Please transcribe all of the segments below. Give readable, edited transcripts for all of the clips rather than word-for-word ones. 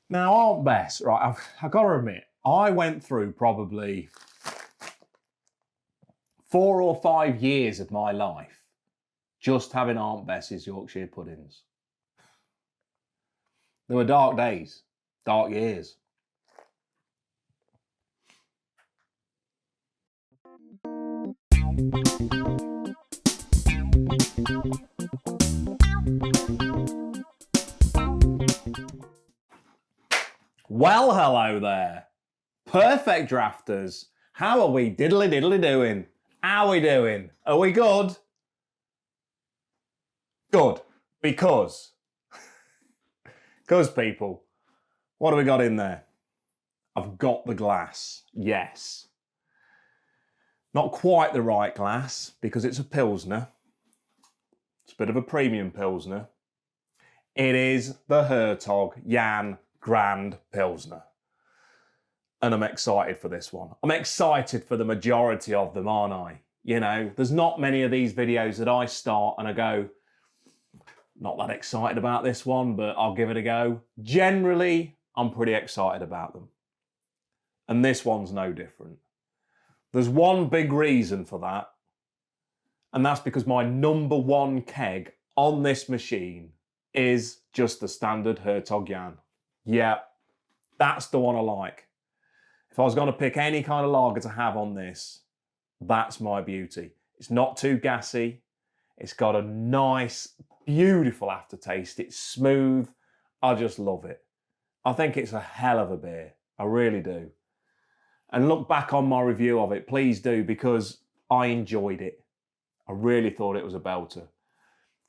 Now, Aunt Bess, right, I've got to admit, I went through probably 4 or 5 years of my life just having Aunt Bess's Yorkshire puddings. There were dark days, dark years. Well, hello there. Perfect drafters. How are we diddly doing? How are we doing? Are we good? Good. Because people, what have we got in there? I've got the glass. Yes. Not quite the right glass because it's a Pilsner. It's a bit of a premium Pilsner. It is the Hertog Jan Grand Pilsener. And I'm excited for this one. I'm excited for the majority of them, aren't I? You know, there's not many of these videos that I start and I go, not that excited about this one, but I'll give it a go. Generally, I'm pretty excited about them. And this one's no different. There's one big reason for that, and that's because my #1 keg on this machine is just the standard Hertog Jan. Yeah, that's the one I like. If I was going to pick any kind of lager to have on this, that's my beauty. It's not too gassy. It's got a nice, beautiful aftertaste. It's smooth. I just love it. I think it's a hell of a beer. I really do. And look back on my review of it, please do, because I enjoyed it. I really thought it was a belter.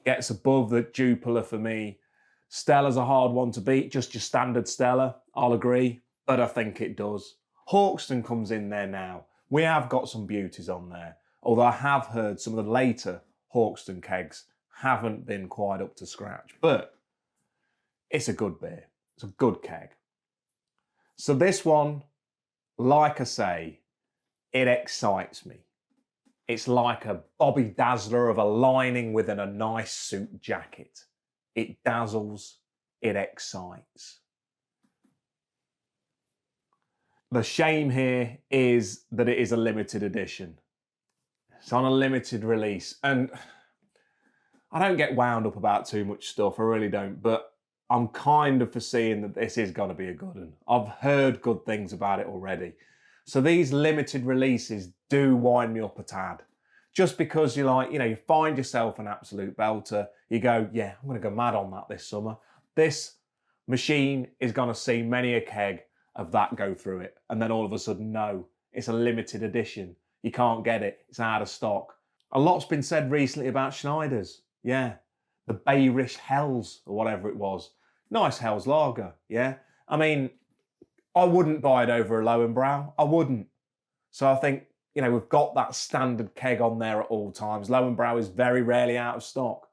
Gets above the Jupiler for me. Stella's a hard one to beat, just your standard Stella, I'll agree, but I think it does. Hawkston comes in there now. We have got some beauties on there, although I have heard some of the later Hawkston kegs haven't been quite up to scratch, but it's a good beer. It's a good keg. So this one, like I say, it excites me. It's like a Bobby Dazzler of a lining within a nice suit jacket. It dazzles, it excites. The shame here is that it is a limited edition. It's on a limited release, and I don't get wound up about too much stuff, I really don't, but I'm kind of foreseeing that this is going to be a good one. I've heard good things about it already. So these limited releases do wind me up a tad. Just because you're like, you know, you find yourself an absolute belter, you go, yeah, I'm going to go mad on that this summer. This machine is going to see many a keg of that go through it. And then all of a sudden, no, it's a limited edition. You can't get it. It's out of stock. A lot's been said recently about Schneider's. Yeah. The Bayerish Hells or whatever it was. Nice Hells lager. Yeah. I mean, I wouldn't buy it over a Lowenbrow. I wouldn't. So I think, you know, we've got that standard keg on there at all times. Lowenbrow is very rarely out of stock.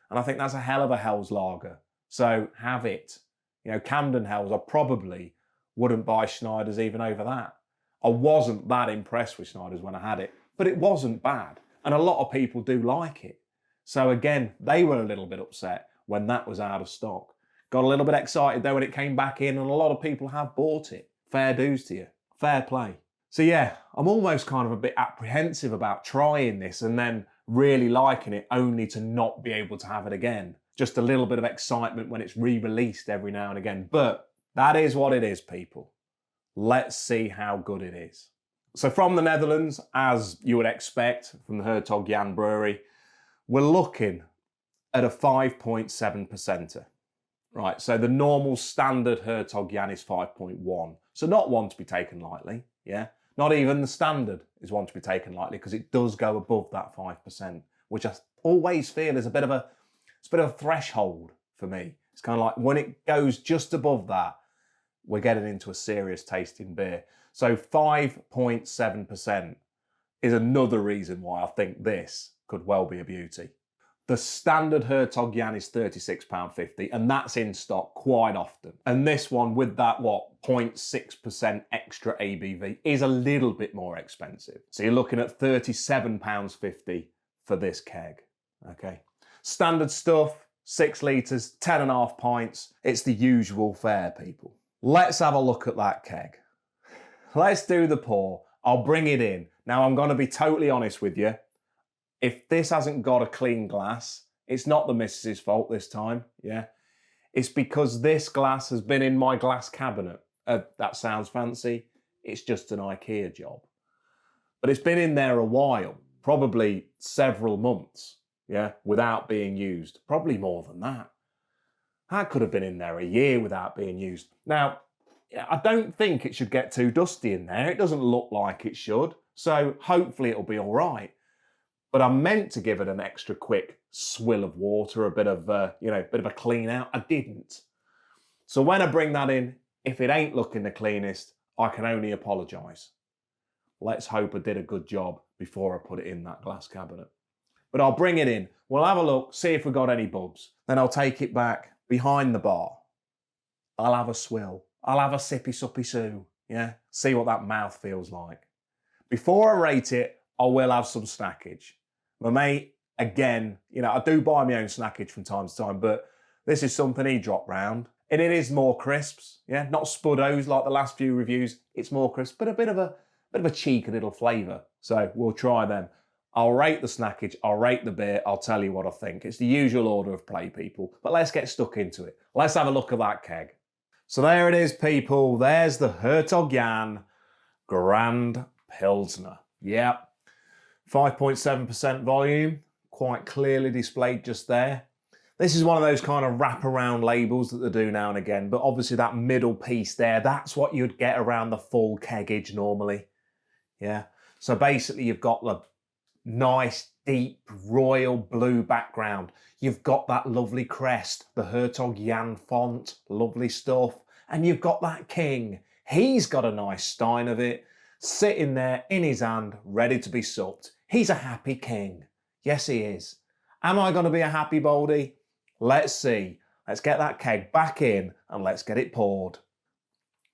And I think that's a hell of a Hells lager. So have it. You know, Camden Hells, I probably wouldn't buy Schneider's even over that. I wasn't that impressed with Schneider's when I had it, but it wasn't bad. And a lot of people do like it. So again, they were a little bit upset when that was out of stock. Got a little bit excited though when it came back in, and a lot of people have bought it. Fair dues to you. Fair play. So yeah, I'm almost kind of a bit apprehensive about trying this and then really liking it only to not be able to have it again. Just a little bit of excitement when it's re-released every now and again. But that is what it is, people. Let's see how good it is. So from the Netherlands, as you would expect from the Hertog Jan Brewery, we're looking at a 5.7%. Right, so the normal standard Hertog Jan is 5.1. So not one to be taken lightly, yeah? Not even the standard is one to be taken lightly because it does go above that 5%, which I always feel is a bit of a threshold for me. It's kind of like when it goes just above that, we're getting into a serious tasting beer. So 5.7% is another reason why I think this could well be a beauty. The standard Hertog Jan is £36.50, and that's in stock quite often. And this one with that, 0.6% extra ABV is a little bit more expensive. So you're looking at £37.50 for this keg, okay? Standard stuff, 6 litres, 10.5 pints. It's the usual fare, people. Let's have a look at that keg. Let's do the pour. I'll bring it in. Now, I'm going to be totally honest with you. If this hasn't got a clean glass, it's not the missus's fault this time, yeah? It's because this glass has been in my glass cabinet. That sounds fancy. It's just an IKEA job. But it's been in there a while, probably several months, yeah, without being used. Probably more than that. That could have been in there a year without being used. Now, I don't think it should get too dusty in there. It doesn't look like it should. So hopefully it'll be all right. But I meant to give it an extra quick swill of water, a bit of, bit of a clean out. I didn't. So when I bring that in, if it ain't looking the cleanest, I can only apologise. Let's hope I did a good job before I put it in that glass cabinet. But I'll bring it in. We'll have a look, see if we've got any bubs. Then I'll take it back behind the bar. I'll have a swill. I'll have a sippy suppy soo. Yeah, see what that mouth feels like. Before I rate it, I will have some snackage. My mate, again, I do buy my own snackage from time to time, but this is something he dropped round. And it is more crisps, yeah, not spuddos like the last few reviews. It's more crisp, but a bit of a cheeky little flavour. So we'll try them. I'll rate the snackage, I'll rate the beer, I'll tell you what I think. It's the usual order of play, people. But let's get stuck into it. Let's have a look at that keg. So there it is, people. There's the Hertog Jan Grand Pilsener. Yep. 5.7% volume, quite clearly displayed just there. This is one of those kind of wraparound labels that they do now and again, but obviously that middle piece there, that's what you'd get around the full keggage normally. Yeah. So basically you've got the nice, deep, royal blue background. You've got that lovely crest, the Hertog Jan font, lovely stuff. And you've got that king. He's got a nice stein of it, sitting there in his hand, ready to be supped. He's a happy king. Yes, he is. Am I going to be a happy Baldy? Let's see. Let's get that keg back in and let's get it poured.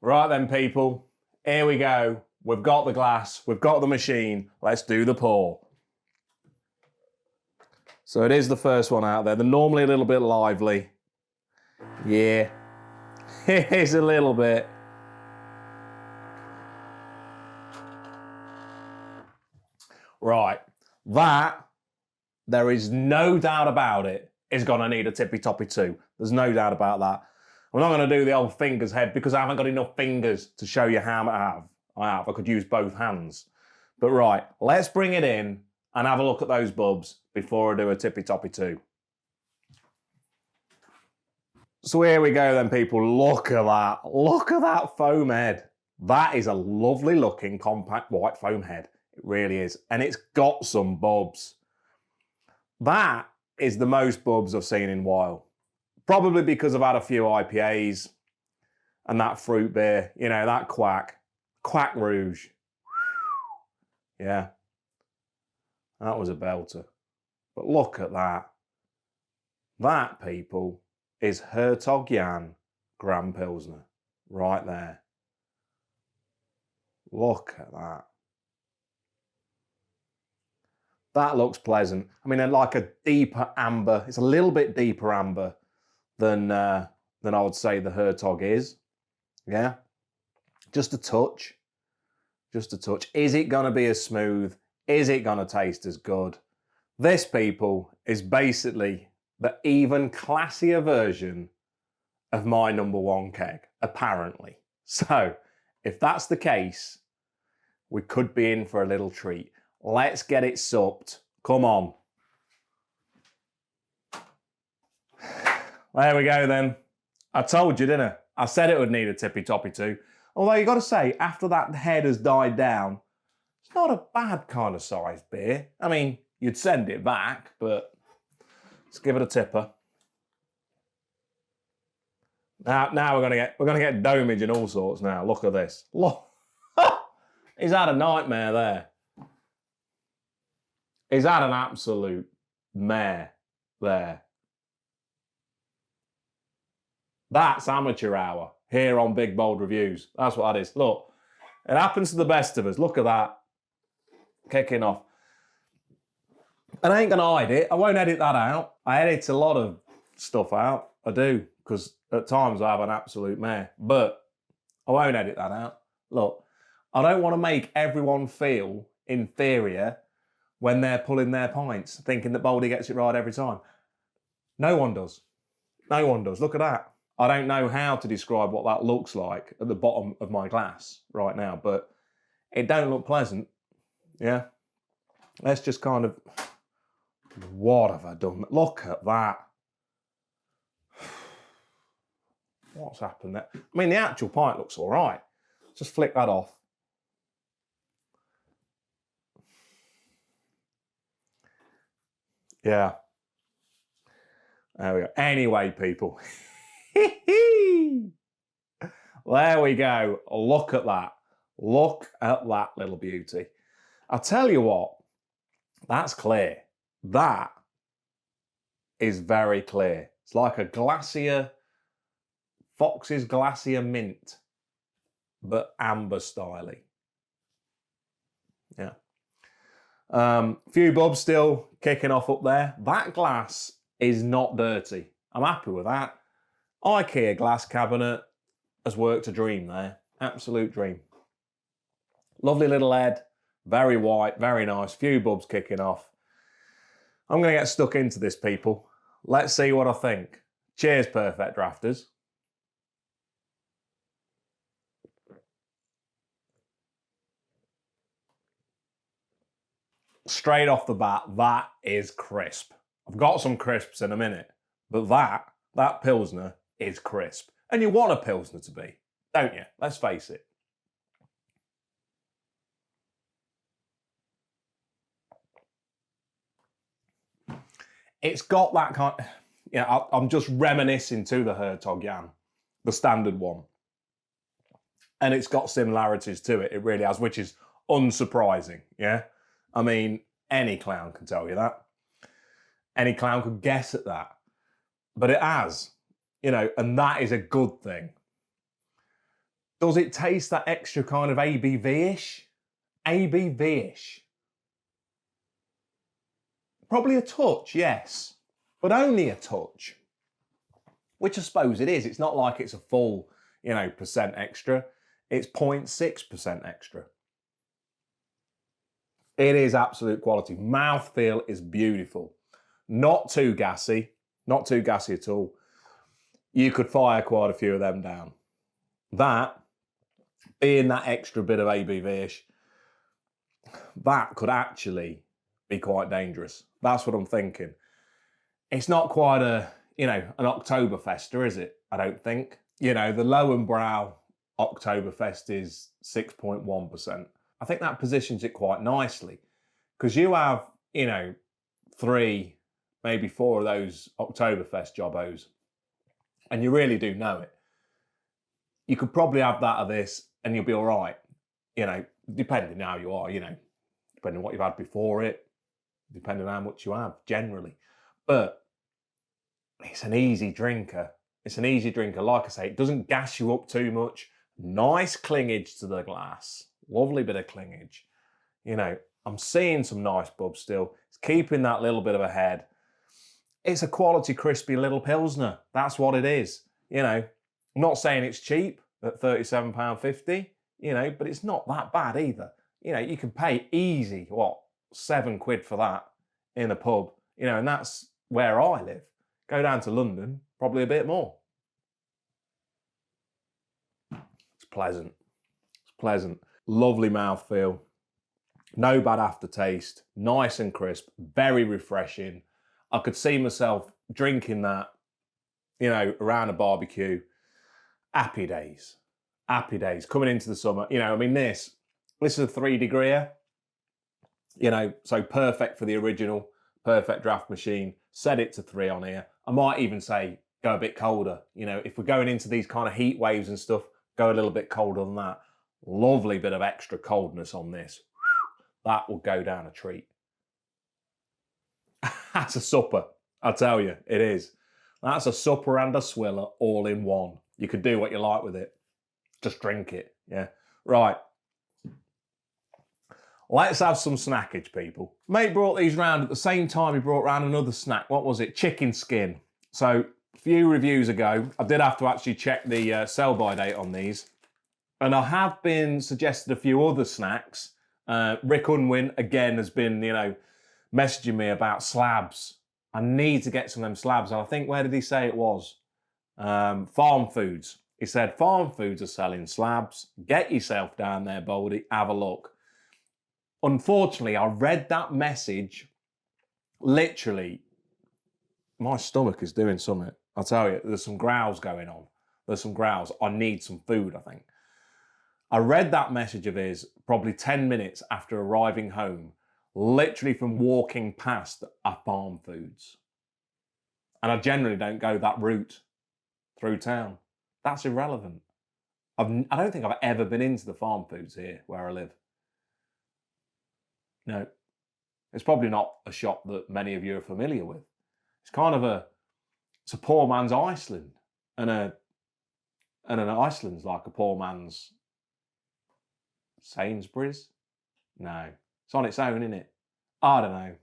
Right then, people. Here we go. We've got the glass. We've got the machine. Let's do the pour. So it is the first one out there. They're normally a little bit lively. Yeah. It is a little bit. Right. That, there is no doubt about it, is going to need a tippy toppy too. There's no doubt about that. I'm not going to do the old fingers head because I haven't got enough fingers to show you how I have. I could use both hands. But right, let's bring it in and have a look at those bubs before I do a tippy toppy too. So here we go then, people. Look at that. Look at that foam head. That is a lovely looking compact white foam head. It really is. And it's got some bubs. That is the most bubs I've seen in a while. Probably because I've had a few IPAs and that fruit beer, that Quack Rouge. Yeah. That was a belter. But look at that. That, people, is Hertog Jan Grand Pilsener. Right there. Look at that. That looks pleasant. I mean, like a deeper amber. It's a little bit deeper amber than I would say the Hertog is. Yeah. Just a touch. Just a touch. Is it going to be as smooth? Is it going to taste as good? This, people, is basically the even classier version of my No.1 Keg, apparently. So, if that's the case, we could be in for a little treat. Let's get it supped. Come on. There we go then. I told you, didn't I? I said it would need a tippy toppy too. Although you got to say, after that head has died down, it's not a bad kind of sized beer. I mean, you'd send it back, but let's give it a tipper. Now we're gonna get domage and all sorts now. Look at this. Look. He's had a nightmare there. He's had an absolute mare there. That's amateur hour here on Big Bold Reviews. That's what that is. Look, it happens to the best of us. Look at that. Kicking off. And I ain't going to hide it. I won't edit that out. I edit a lot of stuff out. I do, because at times I have an absolute mare. But I won't edit that out. Look, I don't want to make everyone feel inferior when they're pulling their pints, thinking that Baldy gets it right every time. No one does. No one does. Look at that. I don't know how to describe what that looks like at the bottom of my glass right now, but it don't look pleasant. Yeah. Let's just kind of... What have I done? Look at that. What's happened there? I mean, the actual pint looks all right. Just flick that off. Yeah. There we go. Anyway, people. There we go. Look at that. Look at that little beauty. I'll tell you what, that's clear. That is very clear. It's like a Glacier, Fox's Glacier Mint, but amber styly. Yeah. Few bubs still kicking off up there. That glass is not dirty. I'm happy with that. IKEA glass cabinet has worked a dream there. Absolute dream. Lovely little head. Very white, very nice. Few bubs kicking off. I'm going to get stuck into this, people. Let's see what I think. Cheers, Perfect Drafters. Straight off the bat, that is crisp. I've got some crisps in a minute, but that Pilsner is crisp. And you want a Pilsner to be, don't you? Let's face it. It's got that kind... Yeah, I'm just reminiscing to the Hertog Jan, the standard one. And it's got similarities to it, it really has, which is unsurprising, yeah? I mean, any clown can tell you that. Any clown could guess at that. But it has, you know, and that is a good thing. Does it taste that extra kind of ABV-ish? ABV-ish. Probably a touch, yes, but only a touch. Which I suppose it is. It's not like it's a full, you know, percent extra. It's 0.6% extra. It is absolute quality. Mouthfeel is beautiful. Not too gassy. Not too gassy at all. You could fire quite a few of them down. That, being that extra bit of ABV-ish, that could actually be quite dangerous. That's what I'm thinking. It's not quite a, you know, an Oktoberfester, is it? I don't think. You know, the Lowenbrau Oktoberfest is 6.1%. I think that positions it quite nicely because you have, you know, 3, maybe 4 of those Oktoberfest jobbos and you really do know it. You could probably have that of this and you'll be all right, you know, depending how you are, you know, depending on what you've had before it, depending on how much you have generally. But it's an easy drinker. It's an easy drinker. Like I say, it doesn't gas you up too much. Nice clingage to the glass. Lovely bit of clingage. You know, I'm seeing some nice bubs still. It's keeping that little bit of a head. It's a quality, crispy little Pilsner. That's what it is. You know, I'm not saying it's cheap at £37.50, you know, but it's not that bad either. You know, you can pay easy, what, £7 for that in a pub, you know, and that's where I live. Go down to London, probably a bit more. It's pleasant. It's pleasant. Lovely mouthfeel. No bad aftertaste. Nice and crisp. Very refreshing. I could see myself drinking that, you know, around a barbecue. Happy days. Happy days. Coming into the summer. You know, I mean, this is a 3-degreer. You know, so perfect for the original Perfect Draft machine. Set it to 3 on here. I might even say go a bit colder. You know, if we're going into these kind of heat waves and stuff, go a little bit colder than that. Lovely bit of extra coldness on this. That will go down a treat. That's a supper, I tell you, it is. That's a supper and a swiller all in one. You could do what you like with it. Just drink it, yeah. Right. Let's have some snackage, people. Mate brought these round at the same time he brought round another snack. What was it? Chicken skin. So, a few reviews ago, I did have to actually check the sell-by date on these. And I have been suggested a few other snacks. Rick Unwin, again, has been, messaging me about slabs. I need to get some of them slabs. And I think, where did he say it was? Farm Foods. He said, Farm Foods are selling slabs. Get yourself down there, Baldy. Have a look. Unfortunately, I read that message. Literally, my stomach is doing something. I'll tell you, there's some growls going on. There's some growls. I need some food, I think. I read that message of his probably 10 minutes after arriving home, literally from walking past a Farm Foods. And I generally don't go that route through town. That's irrelevant. I don't think I've ever been into the Farm Foods here where I live. No. It's probably not a shop that many of you are familiar with. It's kind of it's a poor man's Iceland. And an Iceland's like a poor man's Sainsbury's? No. It's on its own, isn't it? I don't know.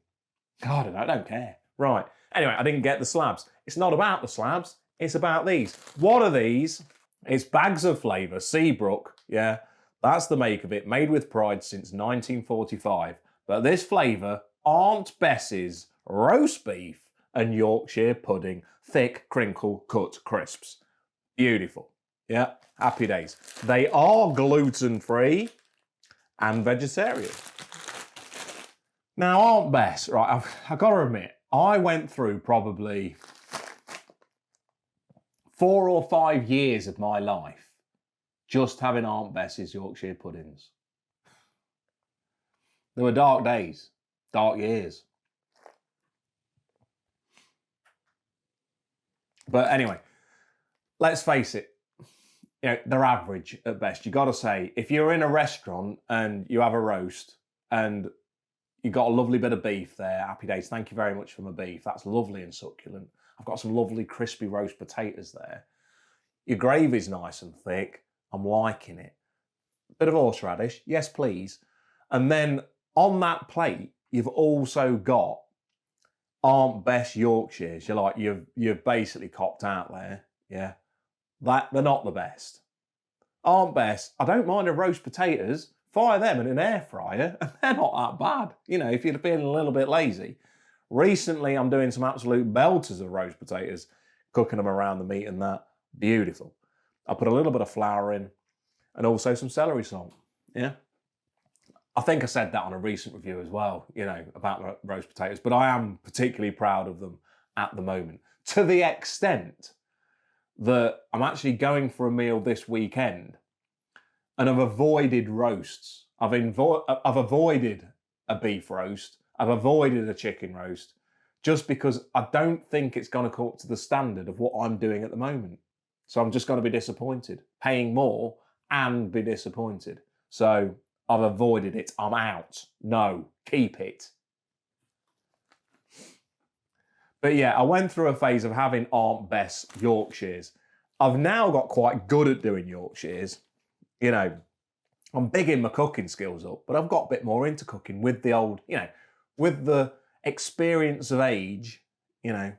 I don't care. Right. Anyway, I didn't get the slabs. It's not about the slabs. It's about these. What are these? It's bags of flavour. Seabrook. Yeah. That's the make of it. Made with pride since 1945. But this flavour, Aunt Bessie's roast beef and Yorkshire pudding, thick, crinkle, cut crisps. Beautiful. Yeah, happy days. They are gluten-free and vegetarian. Now, Aunt Bess, right, I've got to admit, I went through probably 4 or 5 years of my life just having Aunt Bessie's Yorkshire puddings. There were dark days, dark years. But anyway, let's face it, they're average at best. You got to say, if you're in a restaurant and you have a roast and you've got a lovely bit of beef there, happy days, thank you very much for my beef. That's lovely and succulent. I've got some lovely crispy roast potatoes there. Your gravy's nice and thick. I'm liking it. Bit of horseradish, yes please. And then on that plate, you've also got Aunt Bess Yorkshires. You've basically copped out there, yeah. They're not the best. Aunt Bess, I don't mind the roast potatoes. Fire them in an air fryer, and they're not that bad. If you're feeling a little bit lazy. Recently, I'm doing some absolute belters of roast potatoes, cooking them around the meat and that. Beautiful. I put a little bit of flour in, and also some celery salt. Yeah. I think I said that on a recent review as well, about roast potatoes, but I am particularly proud of them at the moment, to the extent that I'm actually going for a meal this weekend and I've avoided roasts. I've avoided a beef roast. I've avoided a chicken roast just because I don't think it's going to come up to the standard of what I'm doing at the moment. So I'm just going to be disappointed, paying more and be disappointed. So I've avoided it. I'm out. No, keep it. But yeah, I went through a phase of having Aunt Bess Yorkshires. I've now got quite good at doing Yorkshires. I'm bigging my cooking skills up, but I've got a bit more into cooking with the old, with the experience of age, you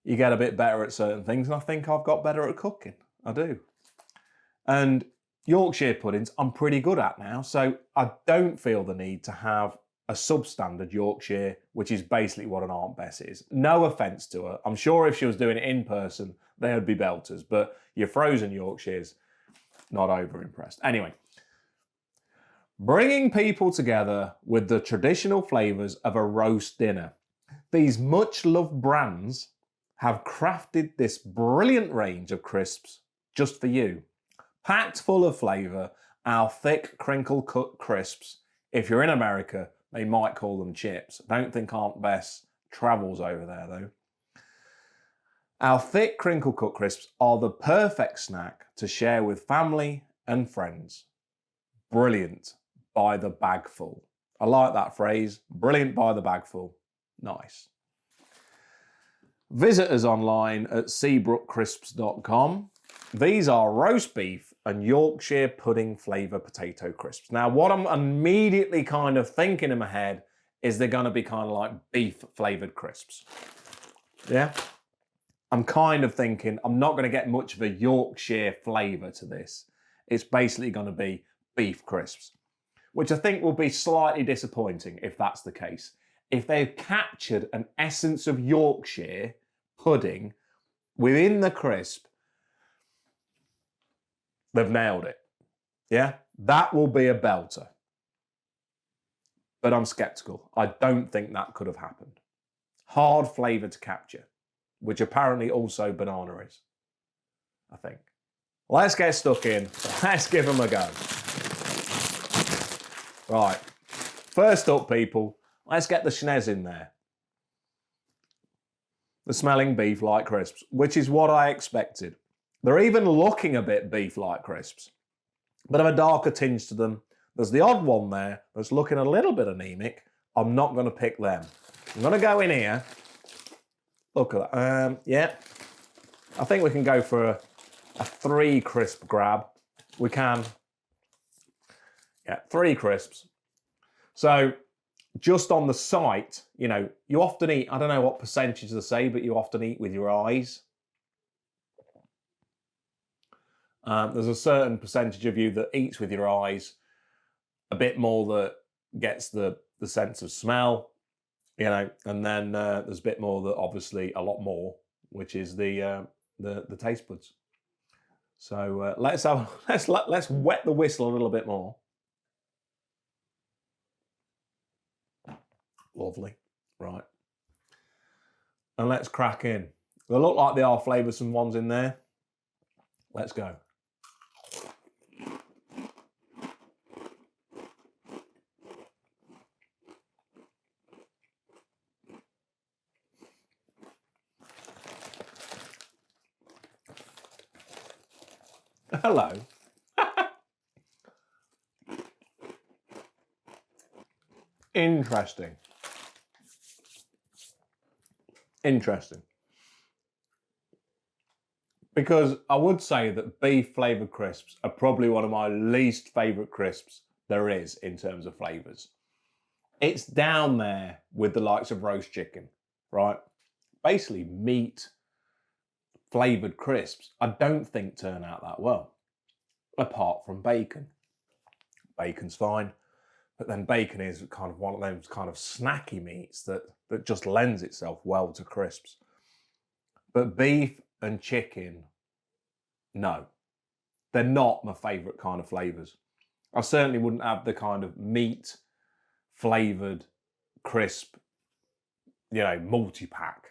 get a bit better at certain things, and I think I've got better at cooking. I do. And Yorkshire puddings, I'm pretty good at now, so I don't feel the need to have a substandard Yorkshire, which is basically what an Aunt Bess is. No offence to her. I'm sure if she was doing it in person, they would be belters, but your frozen Yorkshires, not over impressed. Anyway, bringing people together with the traditional flavours of a roast dinner. These much-loved brands have crafted this brilliant range of crisps just for you. Packed full of flavour, our thick crinkle-cut crisps. If you're in America, they might call them chips. I don't think Aunt Bess travels over there, though. Our thick crinkle-cut crisps are the perfect snack to share with family and friends. Brilliant by the bagful. I like that phrase. Brilliant by the bagful. Nice. Visit us online at seabrookcrisps.com. These are roast beef and Yorkshire pudding flavour potato crisps. Now, what I'm immediately kind of thinking in my head is they're going to be kind of like beef flavoured crisps. Yeah? I'm kind of thinking I'm not going to get much of a Yorkshire flavour to this. It's basically going to be beef crisps, which I think will be slightly disappointing if that's the case. If they've captured an essence of Yorkshire pudding within the crisp, they've nailed it. Yeah, that will be a belter. But I'm sceptical. I don't think that could have happened. Hard flavour to capture, which apparently also banana is, I think. Let's get stuck in. Let's give them a go. Right. First up, people, let's get the schnez in there. The smelling beef-like crisps, which is what I expected. They're even looking a bit beef-like crisps. Bit of a darker tinge to them. There's the odd one there that's looking a little bit anemic. I'm not going to pick them. I'm going to go in here. Look at that. Yeah. I think we can go for a 3 crisp grab. We can. Yeah, 3 crisps. So just on the site, you know, you often eat, I don't know what percentage they say, but you often eat with your eyes. There's a certain percentage of you that eats with your eyes, a bit more that gets the sense of smell, you know, and then there's a bit more that obviously a lot more, which is the taste buds. So let's wet the whistle a little bit more. Lovely, right. And let's crack in. They look like they are flavoursome ones in there. Let's go. Hello. Interesting. Interesting. Because I would say that beef flavoured crisps are probably one of my least favourite crisps there is in terms of flavours. It's down there with the likes of roast chicken, right? Basically meat flavoured crisps I don't think turn out that well, apart from bacon. Bacon's fine, but then bacon is kind of one of those kind of snacky meats that just lends itself well to crisps. But beef and chicken, no. They're not my favourite kind of flavours. I certainly wouldn't have the kind of meat flavoured crisp, you know, multi-pack.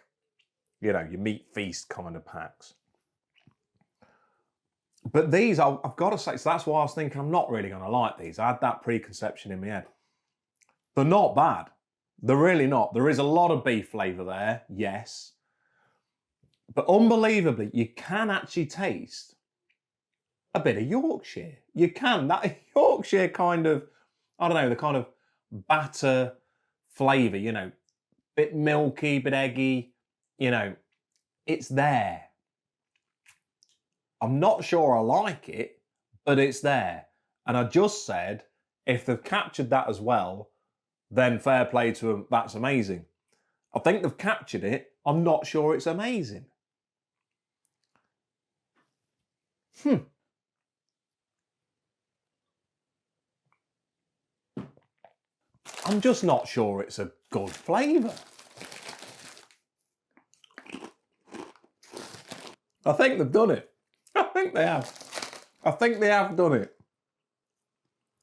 You know, your meat feast kind of packs. But these, I've got to say, so that's why I was thinking I'm not really going to like these. I had that preconception in my head. They're not bad. They're really not. There is a lot of beef flavour there, yes. But unbelievably, you can actually taste a bit of Yorkshire. You can. That Yorkshire kind of, I don't know, the kind of batter flavour, you know, bit milky, bit eggy, you know, it's there. I'm not sure I like it, but it's there. And I just said, if they've captured that as well, then fair play to them, that's amazing. I think they've captured it. I'm not sure it's amazing. I'm just not sure it's a good flavour. I think they've done it. I think they have. I think they have done it.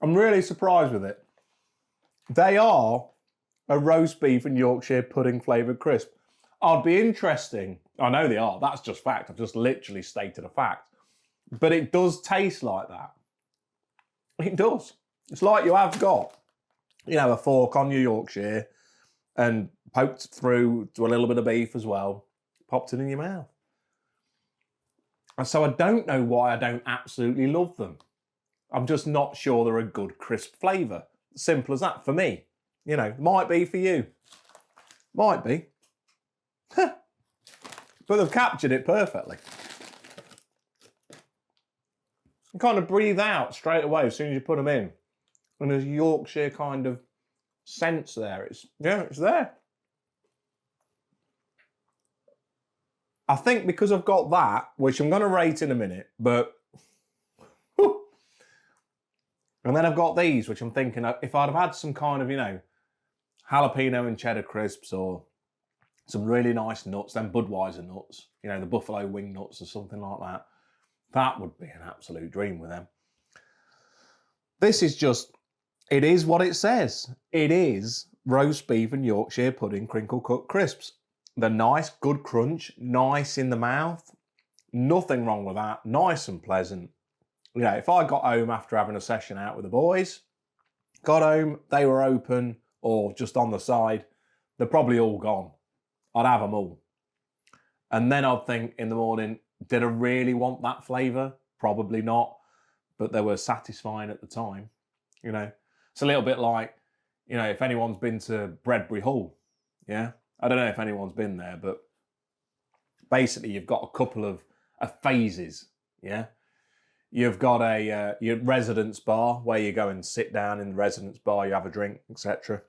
I'm really surprised with it. They are a roast beef and Yorkshire pudding flavoured crisp. I'd be interesting. I know they are. That's just fact. I've just literally stated a fact. But it does taste like that. It does. It's like you have got, you know, a fork on your Yorkshire and poked through to a little bit of beef as well, popped it in your mouth. And so I don't know why I don't absolutely love them. I'm just not sure they're a good crisp flavour. Simple as that for me. You know, might be for you. Might be. But they've captured it perfectly. You kind of breathe out straight away as soon as you put them in. And there's Yorkshire kind of sense there. It's there. I think because I've got that, which I'm going to rate in a minute, but And then I've got these, which I'm thinking, if I'd have had some kind of, you know, jalapeno and cheddar crisps or some really nice nuts, then Budweiser nuts, you know, the buffalo wing nuts or something like that, that would be an absolute dream with them. This is just, it is what it says. It is roast beef and Yorkshire pudding crinkle cut crisps. They're nice, good crunch, nice in the mouth. Nothing wrong with that. Nice and pleasant. You know, if I got home after having a session out with the boys, got home, they were open or just on the side, they're probably all gone. I'd have them all. And then I'd think in the morning, did I really want that flavour? Probably not. But they were satisfying at the time. You know, it's a little bit like, you know, if anyone's been to Bredbury Hall, yeah? I don't know if anyone's been there, but basically you've got a couple of phases, yeah? You've got your residence bar where you go and sit down in the residence bar, you have a drink, etc.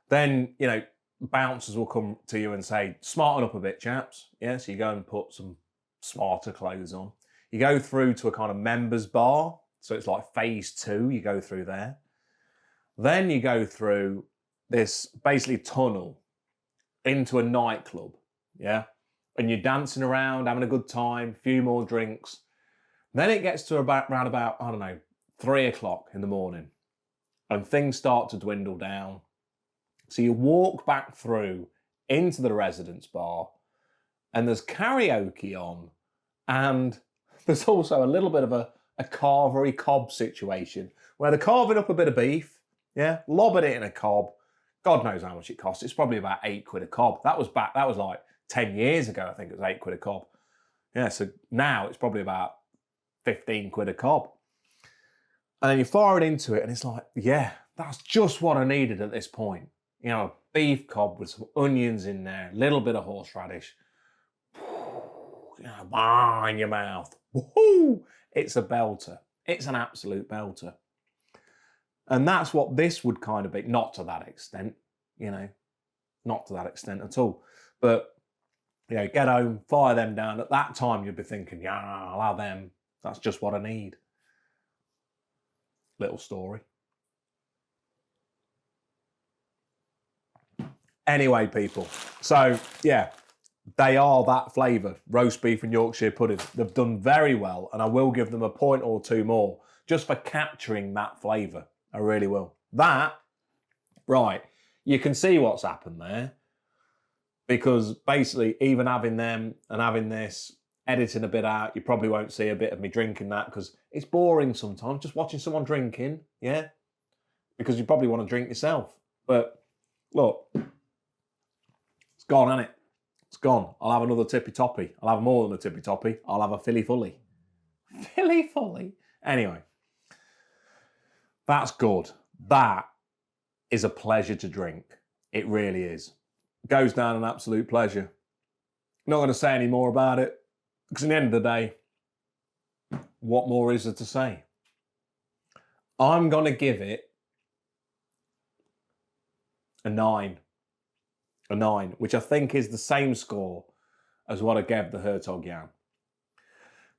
Then, you know, bouncers will come to you and say, smarten up a bit, chaps. Yeah, so you go and put some smarter clothes on. You go through to a kind of members bar. So it's like phase 2, you go through there. Then you go through this basically tunnel into a nightclub, yeah? And you're dancing around, having a good time, a few more drinks. Then it gets to around about, I don't know, 3 o'clock in the morning. And things start to dwindle down. So you walk back through into the residence bar and there's karaoke on and there's also a little bit of a carvery cob situation where they're carving up a bit of beef, yeah, lobbing it in a cob. God knows how much it costs. It's probably about £8 a cob. That was like 10 years ago, I think it was £8 a cob. Yeah, so now it's probably about £15 a cob. And then you fire it into it and it's like, yeah, that's just what I needed at this point. You know, a beef cob with some onions in there, a little bit of horseradish. You know, in your mouth. Woohoo! It's a belter. It's an absolute belter. And that's what this would kind of be. Not to that extent, you know. Not to that extent at all. But, you know, get home, fire them down. At that time, you'd be thinking, yeah, I'll have them. That's just what I need. Little story. Anyway, people. So, yeah. They are that flavour, roast beef and Yorkshire pudding. They've done very well, and I will give them a point or two more just for capturing that flavour. I really will. That, right, you can see what's happened there because basically even having them and having this, editing a bit out, you probably won't see a bit of me drinking that because it's boring sometimes, just watching someone drinking, yeah? Because you probably want to drink yourself. But look, it's gone, hasn't it? It's gone. I'll have another tippy toppy. I'll have more than a tippy toppy. I'll have a filly fully. Filly fully. Anyway, that's good. That is a pleasure to drink. It really is. Goes down an absolute pleasure. Not going to say any more about it because at the end of the day, what more is there to say? I'm going to give it a 9. A 9, which I think is the same score as what I gave the Hertog Jan.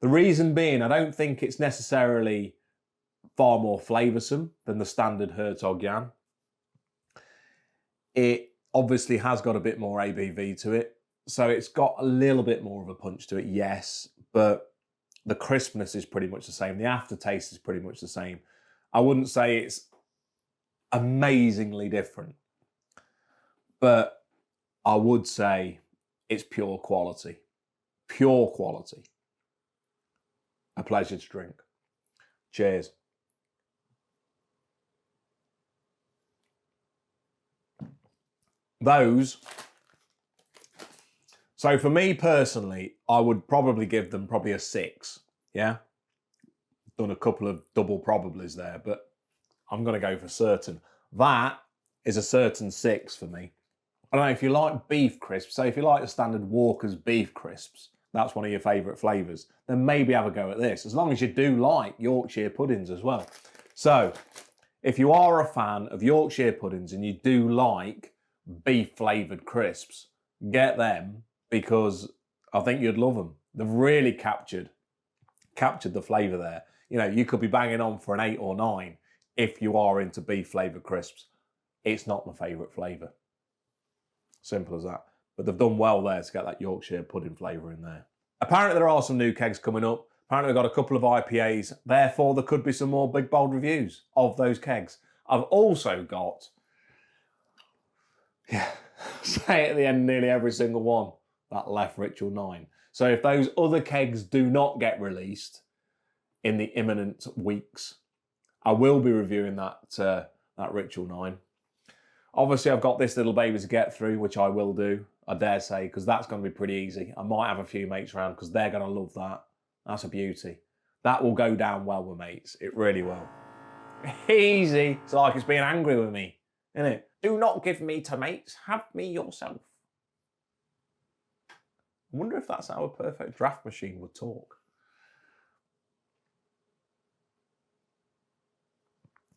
The reason being, I don't think it's necessarily far more flavoursome than the standard Hertog Jan. It obviously has got a bit more ABV to it, so it's got a little bit more of a punch to it, yes, but the crispness is pretty much the same. The aftertaste is pretty much the same. I wouldn't say it's amazingly different, but I would say it's pure quality. Pure quality. A pleasure to drink. Cheers. Those. So for me personally, I would probably give them probably a 6. Yeah? Done a couple of double probablys there, but I'm going to go for certain. That is a certain 6 for me. I don't know if you like beef crisps, so if you like the standard Walker's beef crisps, that's one of your favourite flavours, then maybe have a go at this, as long as you do like Yorkshire puddings as well. So, if you are a fan of Yorkshire puddings and you do like beef flavoured crisps, get them because I think you'd love them. They've really captured the flavour there. You know, you could be banging on for an 8 or 9. if you are into beef flavoured crisps. It's not my favourite flavour. Simple as that. But they've done well there to get that Yorkshire pudding flavour in there. Apparently there are some new kegs coming up. Apparently we've got a couple of IPAs. Therefore, there could be some more big, bold reviews of those kegs. I've also got, say it at the end nearly every single one, that left Ritual 9. So if those other kegs do not get released in the imminent weeks, I will be reviewing that Ritual 9. Obviously, I've got this little baby to get through, which I will do, I dare say, because that's going to be pretty easy. I might have a few mates around because they're going to love that. That's a beauty. That will go down well with mates. It really will. Easy. It's like it's being angry with me, isn't it? Do not give me to mates. Have me yourself. I wonder if that's how a perfect draft machine would talk.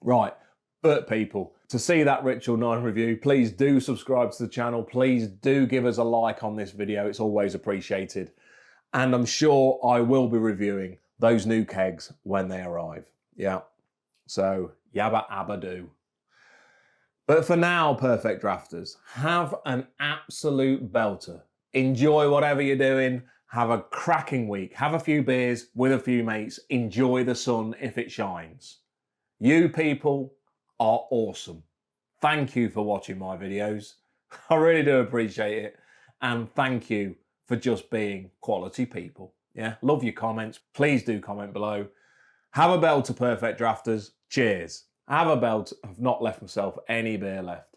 Right. But people, to see that Ritual 9 review, please do subscribe to the channel. Please do give us a like on this video. It's always appreciated. And I'm sure I will be reviewing those new kegs when they arrive. Yeah. So, yabba abba do. But for now, Perfect Drafters, have an absolute belter. Enjoy whatever you're doing. Have a cracking week. Have a few beers with a few mates. Enjoy the sun if it shines. You people are awesome. Thank you for watching my videos. I really do appreciate it. And thank you for just being quality people. Yeah, love your comments. Please do comment below. Have a bell to Perfect Drafters. Cheers. Have a belt. I've not left myself any beer left.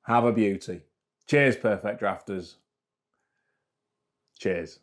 Have a beauty. Cheers, Perfect Drafters. Cheers.